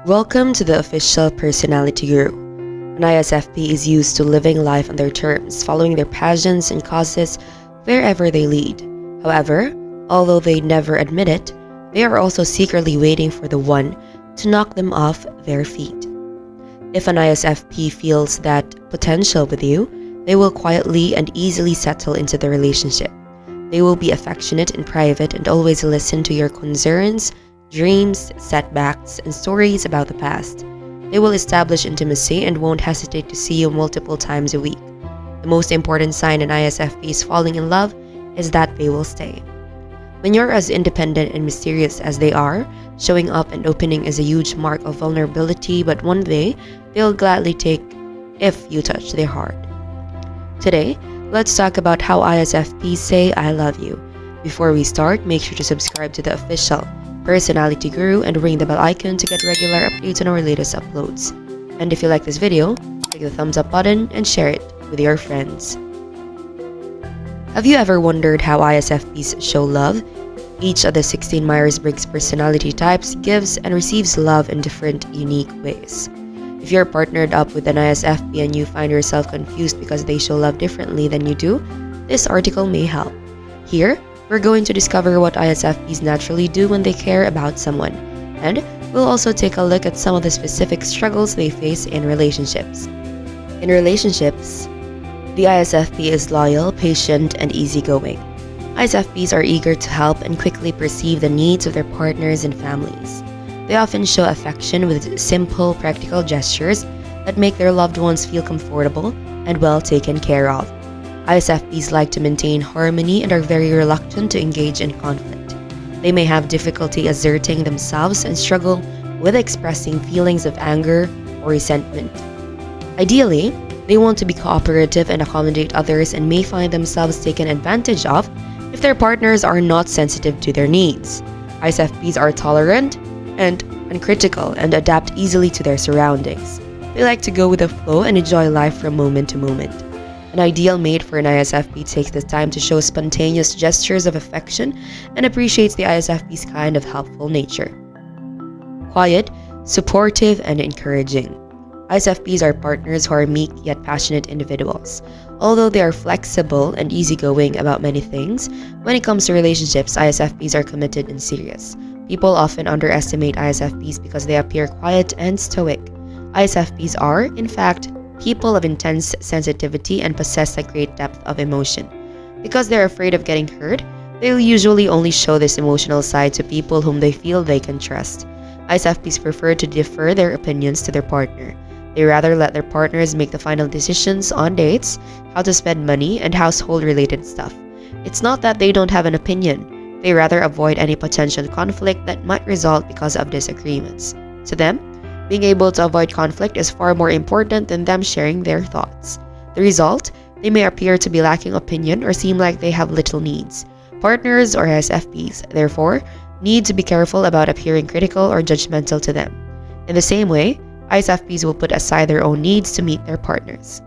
Welcome to the official Personality Guru. An ISFP is used to living life on their terms, following their passions and causes wherever they lead. However, although they never admit it, they are also secretly waiting for the one to knock them off their feet. If an ISFP feels that potential with you, they will quietly and easily settle into the relationship. They will be affectionate in private and always listen to your concerns, dreams, setbacks, and stories about the past. They will establish intimacy and won't hesitate to see you multiple times a week. The most important sign an ISFP is falling in love is that they will stay. When you're as independent and mysterious as they are, showing up and opening is a huge mark of vulnerability, but one day they'll gladly take if you touch their heart. Today, let's talk about how ISFPs say I love you. Before we start, make sure to subscribe to the official Personality Guru and ring the bell icon to get regular updates on our latest uploads. And if you like this video, click the thumbs up button and share it with your friends. Have you ever wondered how ISFPs show love? Each of the 16 Myers-Briggs personality types gives and receives love in different, unique ways. If you're partnered up with an ISFP and you find yourself confused because they show love differently than you do, this article may help. Here, we're going to discover what ISFPs naturally do when they care about someone, and we'll also take a look at some of the specific struggles they face in relationships. In relationships, the ISFP is loyal, patient, and easygoing. ISFPs are eager to help and quickly perceive the needs of their partners and families. They often show affection with simple, practical gestures that make their loved ones feel comfortable and well taken care of. ISFPs like to maintain harmony and are very reluctant to engage in conflict. They may have difficulty asserting themselves and struggle with expressing feelings of anger or resentment. Ideally, they want to be cooperative and accommodate others and may find themselves taken advantage of if their partners are not sensitive to their needs. ISFPs are tolerant and uncritical and adapt easily to their surroundings. They like to go with the flow and enjoy life from moment to moment. An ideal mate for an ISFP takes the time to show spontaneous gestures of affection and appreciates the ISFP's kind of helpful nature. Quiet, supportive, and encouraging. ISFPs are partners who are meek yet passionate individuals. Although they are flexible and easygoing about many things, when it comes to relationships, ISFPs are committed and serious. People often underestimate ISFPs because they appear quiet and stoic. ISFPs are, in fact, people of intense sensitivity and possess a great depth of emotion. Because they're afraid of getting hurt, they'll usually only show this emotional side to people whom they feel they can trust. ISFPs prefer to defer their opinions to their partner. They rather let their partners make the final decisions on dates, how to spend money, and household-related stuff. It's not that they don't have an opinion. They rather avoid any potential conflict that might result because of disagreements. To them, being able to avoid conflict is far more important than them sharing their thoughts. The result, they may appear to be lacking opinion or seem like they have little needs. Partners or ISFPs, therefore, need to be careful about appearing critical or judgmental to them. In the same way, ISFPs will put aside their own needs to meet their partners.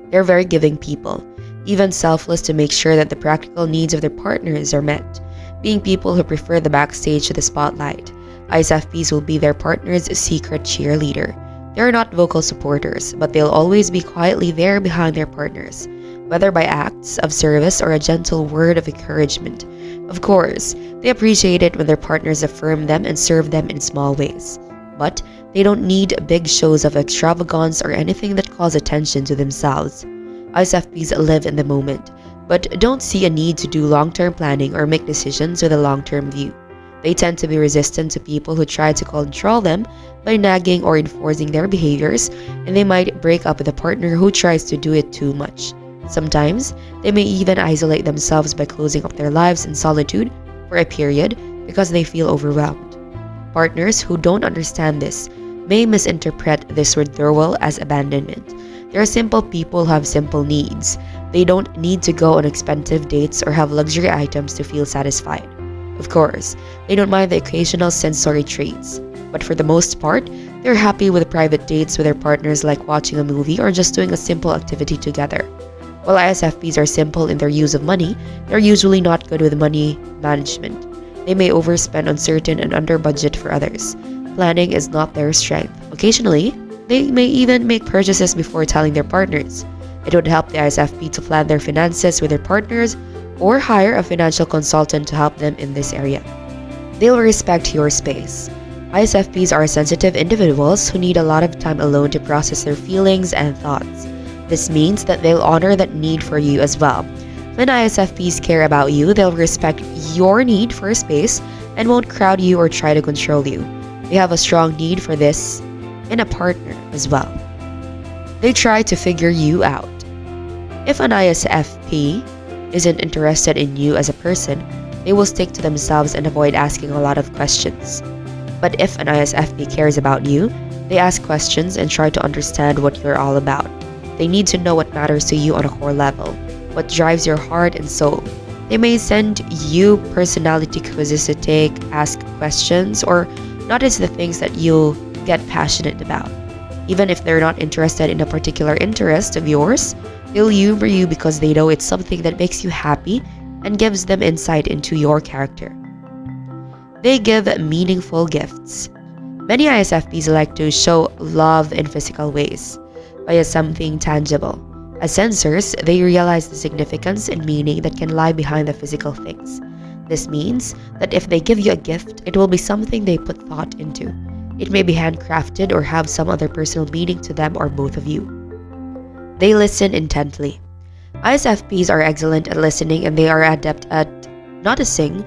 They're very giving people, even selfless to make sure that the practical needs of their partners are met. Being people who prefer the backstage to the spotlight, ISFPs will be their partner's secret cheerleader. They're not vocal supporters, but they'll always be quietly there behind their partners, whether by acts of service or a gentle word of encouragement. Of course, they appreciate it when their partners affirm them and serve them in small ways. But they don't need big shows of extravagance or anything that calls attention to themselves. ISFPs live in the moment, but don't see a need to do long-term planning or make decisions with a long-term view. They tend to be resistant to people who try to control them by nagging or enforcing their behaviors, and they might break up with a partner who tries to do it too much. Sometimes, they may even isolate themselves by closing up their lives in solitude for a period because they feel overwhelmed. Partners who don't understand this may misinterpret this withdrawal as abandonment. They are simple people who have simple needs. They don't need to go on expensive dates or have luxury items to feel satisfied. Of course, they don't mind the occasional sensory treats, but for the most part, they're happy with private dates with their partners, like watching a movie or just doing a simple activity together. While ISFPs are simple in their use of money, they're usually not good with money management. They may overspend on certain and under budget for others. planning is not their strength. Occasionally, they may even make purchases before telling their partners. It would help the ISFP to plan their finances with their partners or hire a financial consultant to help them in this area. They'll respect your space. ISFPs are sensitive individuals who need a lot of time alone to process their feelings and thoughts. This means that they'll honor that need for you as well. When ISFPs care about you, they'll respect your need for space and won't crowd you or try to control you. They have a strong need for this in a partner as well. They try to figure you out. If an ISFP isn't interested in you as a person, they will stick to themselves and avoid asking a lot of questions. But if an ISFP cares about you, they ask questions and try to understand what you're all about. They need to know what matters to you on a core level, what drives your heart and soul. They may send you personality quizzes to take, ask questions, or notice the things that you'll get passionate about. Even if they're not interested in a particular interest of yours, they'll humor you because they know it's something that makes you happy and gives them insight into your character. They give meaningful gifts. Many ISFPs like to show love in physical ways, via something tangible. As sensors, they realize the significance and meaning that can lie behind the physical things. This means that if they give you a gift, it will be something they put thought into. It may be handcrafted or have some other personal meaning to them or both of you. They listen intently. ISFPs are excellent at listening and they are adept at noticing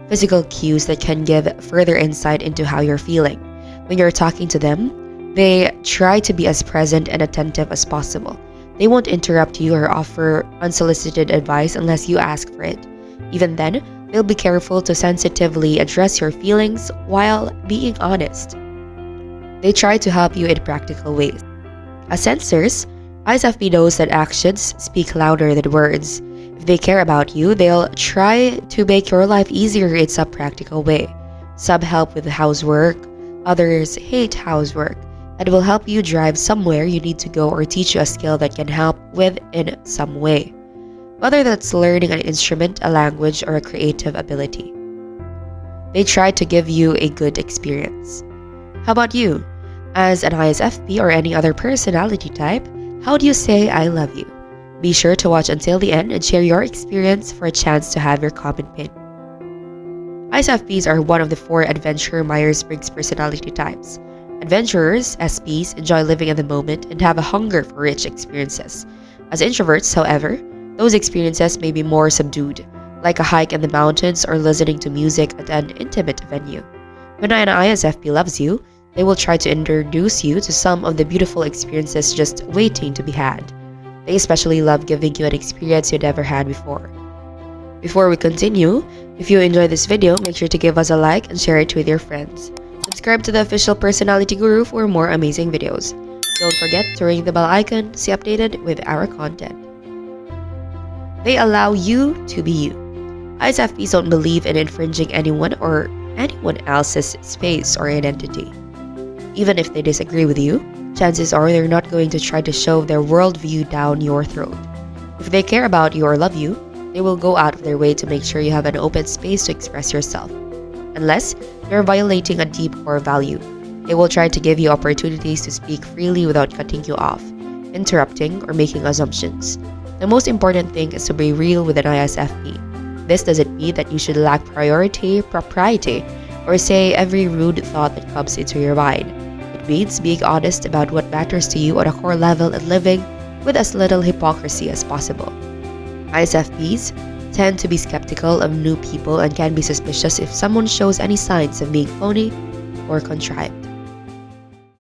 physical cues that can give further insight into how you're feeling. When you're talking to them, they try to be as present and attentive as possible. They won't interrupt you or offer unsolicited advice unless you ask for it. Even then, they'll be careful to sensitively address your feelings while being honest. They try to help you in practical ways. As sensors, ISFP knows that actions speak louder than words. If they care about you, they'll try to make your life easier in some practical way. Some help with housework, others hate housework, and will help you drive somewhere you need to go or teach you a skill that can help with in some way, whether that's learning an instrument, a language, or a creative ability. They try to give you a good experience. How about you? As an ISFP or any other personality type, how do you say I love you? Be sure to watch until the end and share your experience for a chance to have your comment pinned. ISFPs are one of the 4 adventurer Myers-Briggs personality types. Adventurers, SPs, enjoy living in the moment and have a hunger for rich experiences. As introverts, however, those experiences may be more subdued, like a hike in the mountains or listening to music at an intimate venue. When an ISFP loves you, they will try to introduce you to some of the beautiful experiences just waiting to be had. They especially love giving you an experience you'd never had before. Before we continue, if you enjoyed this video, make sure to give us a like and share it with your friends. Subscribe to the official Personality Guru for more amazing videos. Don't forget to ring the bell icon to stay updated with our content. They allow you to be you. ISFPs don't believe in infringing anyone or anyone else's space or identity. Even if they disagree with you, chances are they're not going to try to shove their worldview down your throat. If they care about you or love you, they will go out of their way to make sure you have an open space to express yourself. Unless you're violating a deep core value, they will try to give you opportunities to speak freely without cutting you off, interrupting, or making assumptions. The most important thing is to be real with an ISFP. This doesn't mean that you should lack propriety, or say every rude thought that comes into your mind. It means being honest about what matters to you on a core level and living with as little hypocrisy as possible. ISFPs tend to be skeptical of new people and can be suspicious if someone shows any signs of being phony or contrived.